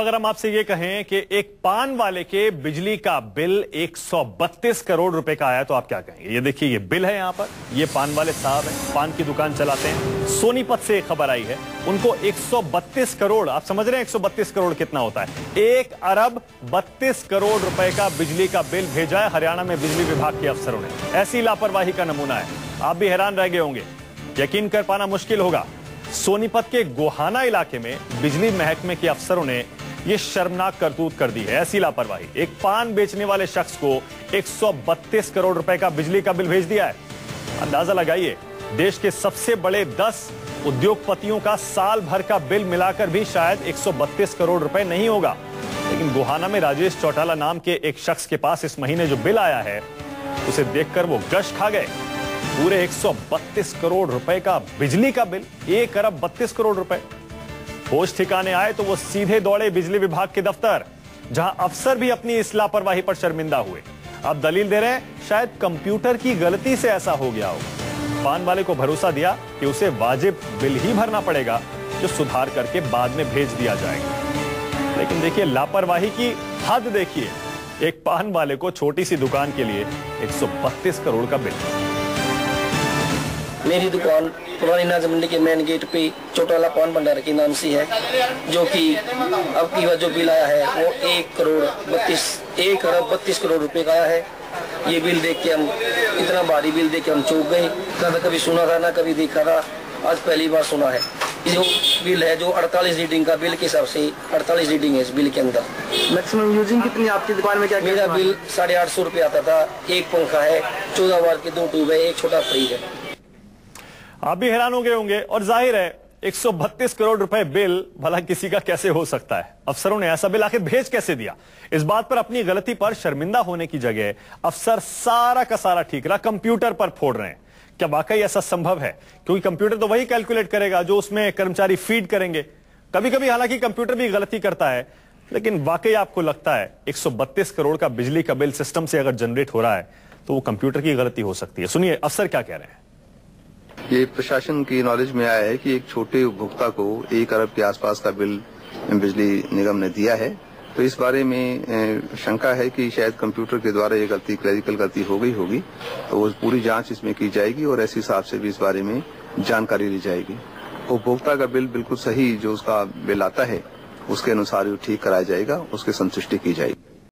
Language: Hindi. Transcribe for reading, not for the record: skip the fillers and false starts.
अगर हम आपसे ये कहें कि एक पान वाले के बिजली का बिल 132 करोड़ रुपए का आया तो आप क्या कहेंगे? ये देखिए, ये बिल है यहां पर। ये पान वाले साहब हैं, पान की दुकान चलाते हैं। सोनीपत से एक खबर आई है, उनको 132 करोड़, आप समझ रहे हैं 132 करोड़ कितना होता है? 1 अरब 32 करोड़ रुपए का बिजली का बिल भेजा है हरियाणा में बिजली विभाग के अफसरों ने। ऐसी लापरवाही का नमूना है। आप भी हैरान रह गए होंगे, यकीन कर पाना मुश्किल होगा। सोनीपत के गोहाना इलाके में बिजली महकमे के अफसरों ने ये शर्मनाक करतूत कर दी है। ऐसी लापरवाही, एक पान बेचने वाले शख्स को 132 करोड़ रुपए का बिजली का बिल भेज दिया है। अंदाजा लगाइए, देश के सबसे बड़े 10 उद्योगपतियों का साल भर का बिल मिलाकर भी शायद 132 करोड़ रुपए नहीं होगा। लेकिन गोहाना में राजेश चौटाला नाम के एक शख्स के पास इस महीने जो बिल आया है, उसे देखकर वो गश खा गए। पूरे 132 करोड़ रुपए का बिजली का बिल, 1 अरब 32 करोड़ रुपए। होश ठिकाने आए तो वो सीधे दौड़े बिजली विभाग के दफ्तर, जहां अफसर भी अपनी इस लापरवाही पर शर्मिंदा हुए। अब दलील दे रहे हैं शायद कंप्यूटर की गलती से ऐसा हो गया हो। पान वाले को भरोसा दिया कि उसे वाजिब बिल ही भरना पड़ेगा, जो सुधार करके बाद में भेज दिया जाएगा। लेकिन देखिए, लापरवाही की हद देखिए। एक पान वाले को छोटी सी दुकान के लिए 132 करोड़ का बिल। मेरी दुकान पुरानी नाज मंडी के मेन गेट पे चौटाला पान भंडार के नाम से है, जो कि अब की जो बिल आया है वो 1 अरब 32 करोड़ रुपए का आया है। ये बिल देख के हम, इतना भारी बिल देख के हम चौंक गए। ना कभी सुना था, ना कभी देखा था, आज पहली बार सुना है। जो बिल है, जो 48 रीडिंग का बिल के हिसाब से 48 रीडिंग है इस बिल के अंदर। मैक्सिमम यूजिंग कितनी आपकी दुकान में? क्या मेरा बिल 850 रुपये आता था। एक पंखा है, 14 वाट के 2 ट्यूब है, एक छोटा फ्रिज है। आप भी हैरान हो गए होंगे, और जाहिर है 132 करोड़ रुपए बिल भला किसी का कैसे हो सकता है? अफसरों ने ऐसा बिल आखिर भेज कैसे दिया? इस बात पर अपनी गलती पर शर्मिंदा होने की जगह अफसर सारा का सारा ठीकरा कंप्यूटर पर फोड़ रहे हैं। क्या वाकई ऐसा संभव है? क्योंकि कंप्यूटर तो वही कैलकुलेट करेगा जो उसमें कर्मचारी फीड करेंगे। कभी कभी हालांकि कंप्यूटर भी गलती करता है, लेकिन वाकई आपको लगता है 132 करोड़ का बिजली का बिल सिस्टम से अगर जनरेट हो रहा है तो वो कंप्यूटर की गलती हो सकती है? सुनिए अफसर क्या कह रहे हैं। ये प्रशासन की नॉलेज में आया है कि एक छोटे उपभोक्ता को 1 अरब के आसपास का बिल बिजली निगम ने दिया है। तो इस बारे में शंका है कि शायद कंप्यूटर के द्वारा ये गलती, क्लरिकल गलती हो गई होगी। तो वो पूरी जांच इसमें की जाएगी और ऐसे हिसाब से भी इस बारे में जानकारी ली जाएगी। उपभोक्ता का बिल बिल्कुल सही, जो उसका बिल आता है उसके अनुसार ठीक कराया जाएगा, उसकी संतुष्टि की जाएगी।